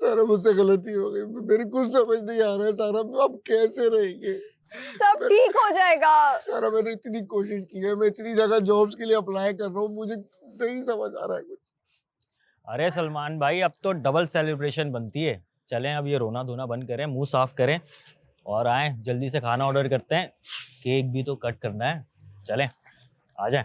Sir मुझसे गलती हो गई, मेरी कुछ समझ नहीं आ रहा है सर, अब कैसे रहेंगे? सब ठीक हो जाएगा। सर मैंने इतनी कोशिश की है, मैं इतनी जगह जॉब्स के लिए अप्लाई कर रहा हूँ, मुझे नहीं समझ आ रहा है कुछ। अरे सलमान भाई, अब तो डबल सेलिब्रेशन बनती है। चलें अब ये रोना धोना बंद करें, मुंह साफ करें और आए जल्दी से खाना ऑर्डर करते हैं। केक भी तो कट करना है। चलें, आ जाएं।